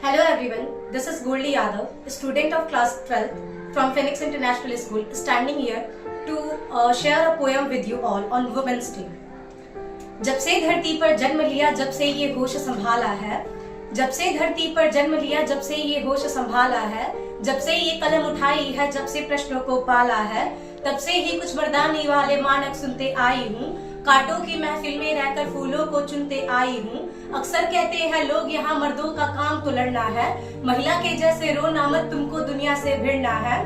Hello everyone, this is Goldie Yadav, a student of class 12th from Phoenix International School, standing here to share a poem with you all on Women's Day. जब से धरती पर जन्म लिया, जब से ये होश संभाला है, जब से धरती पर जन्म लिया, जब से ये होश संभाला है, जब से ये कलम उठाई है, जब से प्रश्नों को पाला है, तब से ही कुछ मर्दानी वाले मानक सुनते आई हूँ। कांटों की महफिल में रहकर फूलों को चुनते आई हूँ। अक्सर कहते हैं लोग यहाँ मर्दों का काम तो लड़ना है, महिला के जैसे रोना मत, तुमको दुनिया से भिड़ना है।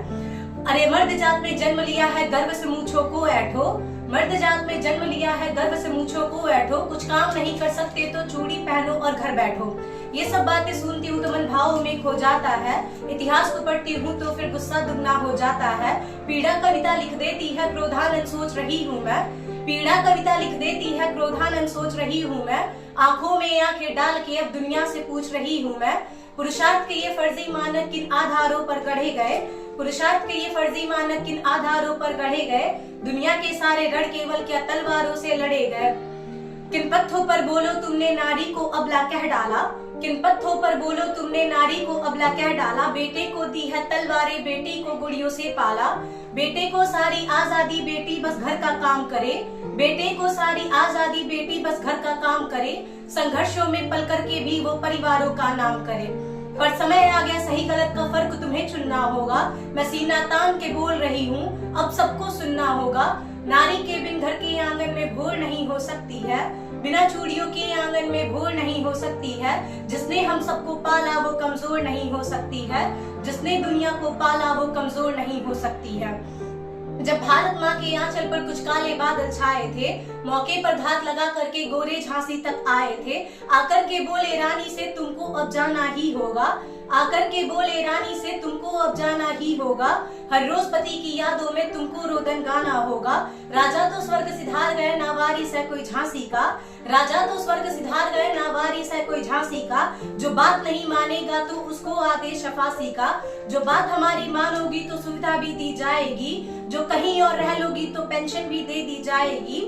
अरे मर्द जात में जन्म लिया है, गर्व से मूंछों को ऐठो, मर्द जात में जन्म लिया है, गर्व से मूंछों को ऐठो, कुछ काम नहीं कर सकते तो चूड़ी पहनो और घर बैठो। ये सब बातें सुनती हूँ तो मन भाव में खो जाता है, इतिहास को पढ़ती हूँ तो फिर गुस्सा दुगना हो जाता है। पीड़ा कविता लिख देती है, क्रोधानंद सोच रही हूँ मैं, पीड़ा कविता लिख देती है, क्रोधानंद सोच रही हूँ मैं, आंखों में आंखें डाल के अब दुनिया से पूछ रही हूँ मैं। पुरुषार्थ के ये फर्जी मानक किन आधारों पर गढ़े गए, पुरुषार्थ के ये फर्जी मानक किन आधारों पर गढ़े गए, दुनिया के सारे रण केवल क्या तलवारों से लड़े गए। किन पत्थों पर बोलो तुमने नारी को अबला कह डाला, किन पत्थों पर बोलो तुमने नारी को अबला कह डाला, बेटे को दी है तलवारें, बेटी को गुड़ियों से पाला, बेटे को सारी आजादी, बेटी बस घर का काम करे, बेटे को सारी आजादी, बेटी बस घर का काम करे, संघर्षों में पल करके भी वो परिवारों का नाम करे। पर समय आ गया सही गलत का फर्क तुम्हें चुनना होगा, मैं सीना तान के बोल रही हूँ अब सबको सुनना होगा। नारी के बिन घर के आंगन में भोर नहीं हो सकती है, बिना चूड़ियों के आंगन में भोर नहीं हो सकती है, जिसने हम सबको पाला वो कमजोर नहीं हो सकती है, जिसने दुनिया को पाला वो कमजोर नहीं हो सकती है। जब भारत माँ के आंचल पर कुछ काले बादल छाए थे, मौके पर घात लगा करके गोरे झांसी तक आए थे, आकर के बोले रानी से तुमको अब जाना ही होगा, आकर के बोले रानी से तुमको अब जाना ही होगा, हर रोज पति की यादों में तुमको रोदन गाना होगा। राजा तो स्वर्ग सिधार गए ना वारिस है कोई झांसी का, राजा तो स्वर्ग सिधार गए ना वारिस है कोई झांसी का, जो बात नहीं मानेगा तो उसको आदेश फांसी का, जो बात हमारी मानोगी तो सुविधा भी दी जाएगी, जो कहीं और रह लोगी तो पेंशन भी दे दी जाएगी।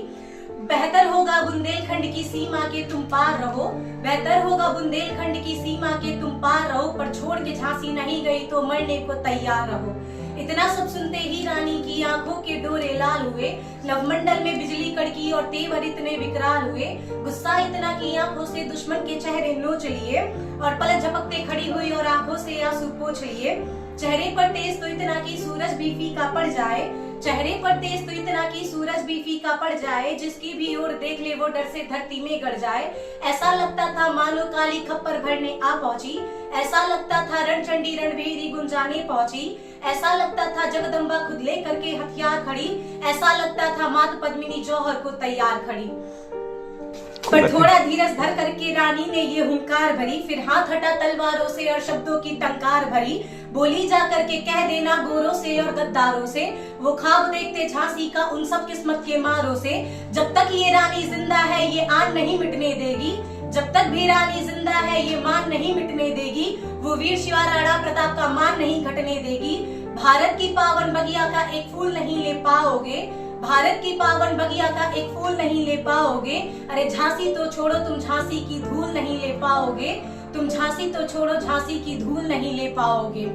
बेहतर होगा बुंदेलखंड की सीमा के तुम पार रहो, बेहतर होगा बुंदेलखंड की सीमा के तुम पार रहो, पर छोड़ के झांसी नहीं गई तो मरने को तैयार रहो। इतना सब सुनते ही रानी की आंखों के डोरे लाल हुए, नवमंडल में बिजली कड़की और तेवर इतने विकराल हुए, गुस्सा इतना की आंखों से दुश्मन के चेहरे नोच लिए, और पलक झपकते खड़ी हुई और आंखों से आंसू पोंछ लिए। चेहरे पर तेज तो इतना की सूरज भी फीका पड़ जाए, चेहरे पर तेज तो इतना की सूरज भी फीका पड़ जाए, जिसकी भी ओर देख ले वो डर से धरती में गड़ जाए। ऐसा लगता था मानो काली खप्पर भरने आ पहुंची, ऐसा लगता था रणचंडी रणभेरी गुंजाने पहुंची, ऐसा लगता था जगदम्बा खुद ले करके हथियार खड़ी, ऐसा लगता था मात पद्मिनी जौहर को तैयार खड़ी। पर थोड़ा धीरज धर करके रानी ने ये हुंकार भरी, फिर हाथ हटा तलवारों से और शब्दों की टंकार भरी, बोली जा करके कह देना गोरों से और गद्दारों से, वो ख्वाब देखते झांसी का उन सब किस्मत के मारों से। जब तक ये रानी जिंदा है ये आन नहीं मिटने देगी, जब तक भी रानी जिंदा है ये मान नहीं मिटने देगी, वो वीर शिवा राणा प्रताप का मान नहीं घटने देगी। भारत की पावन बगिया का एक फूल नहीं ले पाओगे, भारत की पावन बगिया का एक फूल नहीं ले पाओगे, अरे झांसी तो छोड़ो तुम झांसी की धूल नहीं ले पाओगे, तुम झांसी तो छोड़ो झांसी की धूल नहीं ले पाओगे।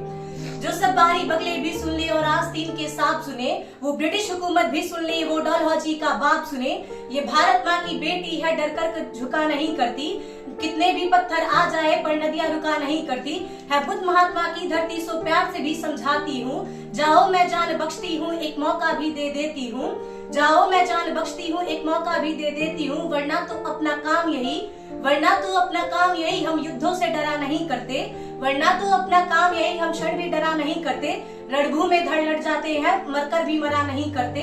जो सब बारी बगले भी सुन ले और आस्तीन के सांप सुने, वो ब्रिटिश हुकूमत भी सुन ले, वो डलहौजी का बाप सुने, ये भारत माँ की बेटी है डर कर झुका नहीं करती, कितने भी पत्थर आ जाए पर नदियां रुका नहीं करती, है बुद्ध महात्मा की धरती सो प्यार से भी समझाती हूँ, जाओ मैं जान बख्शती हूँ एक मौका भी दे देती हूँ, जाओ मैं जान बख्शती हूँ एक मौका भी दे देती हूँ, वरना तो अपना काम यही, वरना तो अपना काम यही हम युद्धों से डरा नहीं करते, वरना तो अपना काम यही हम क्षण भी डरा नहीं करते। रणभूमि में धड़ लड़ जाते हैं मरकर भी मरा नहीं करते,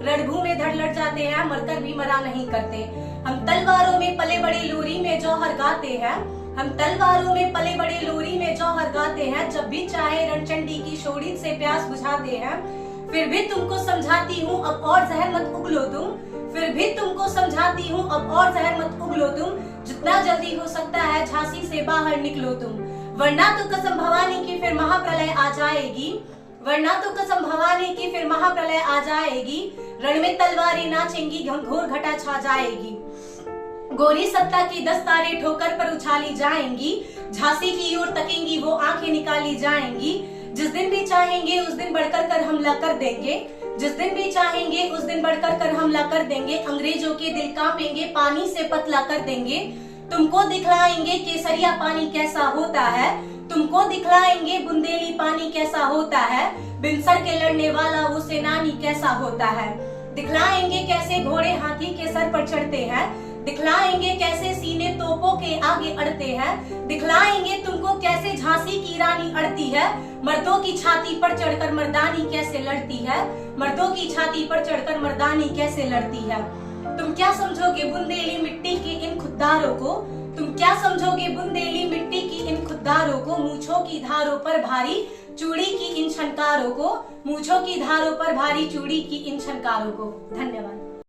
रणभूमि में धड़ लड़ जाते हैं मरकर भी मरा नहीं करते। हम तलवारों में पले बड़े लोरी में जौहर गाते हैं, हम तलवारों में पले बड़े लोरी में जौहर गाते हैं, जब भी चाहे रणचंडी की शोरीन से प्यास बुझाते हैं। फिर भी तुमको समझाती हूँ अब और जहर मत उगलो तुम, फिर भी तुमको समझाती हूँ अब और जहर मत उगलो तुम, जितना जल्दी हो सकता है झांसी से बाहर निकलो तुम, वरना तो कसम भवानी की फिर महाप्रलय आ जाएगी, वरना तो कसम भवानी की फिर महाप्रलय आ जाएगी, रण में तलवारें नाचेंगी घंघोर घटा छा जाएगी। गोरी सत्ता की दस्तारें ठोकर पर उछाली जाएंगी, झांसी की ओर तकेंगी वो आंखें निकाली जाएंगी। जिस दिन भी चाहेंगे उस दिन बढ़कर कर हमला कर देंगे। जिस दिन भी चाहेंगे उस दिन बढ़कर कर हमला कर देंगे। अंग्रेजों के दिल कांपेंगे, पानी से पतला कर देंगे। तुमको दिखलाएंगे केसरिया पानी कैसा होता है। तुमको दिखलाएंगे बुंदेली पानी कैसा होता है। बिनसर के लड़ने वाला वो सेनानी कैसा होता है। दिखलाएंगे कैसे घोड़े हाथी के सर पर चढ़ते हैं। दिखलाएंगे कैसे सीने तोपों के आगे अड़ते हैं। दिखलाएंगे तुमको कैसे झांसी की रानी अड़ती है। मर्दों की छाती पर चढ़कर मर्दानी कैसे लड़ती है। मर्दों की छाती पर चढ़कर मर्दानी कैसे लड़ती है। तुम क्या समझोगे बुंदेली मिट्टी की इन खुद्दारों को। तुम क्या समझोगे बुंदेली मिट्टी की इन खुद्दारों को। मूंछों की धारों पर भारी चूड़ी की इन छनकारों को। मूंछों की धारों पर भारी चूड़ी की इन छनकारों को। धन्यवाद।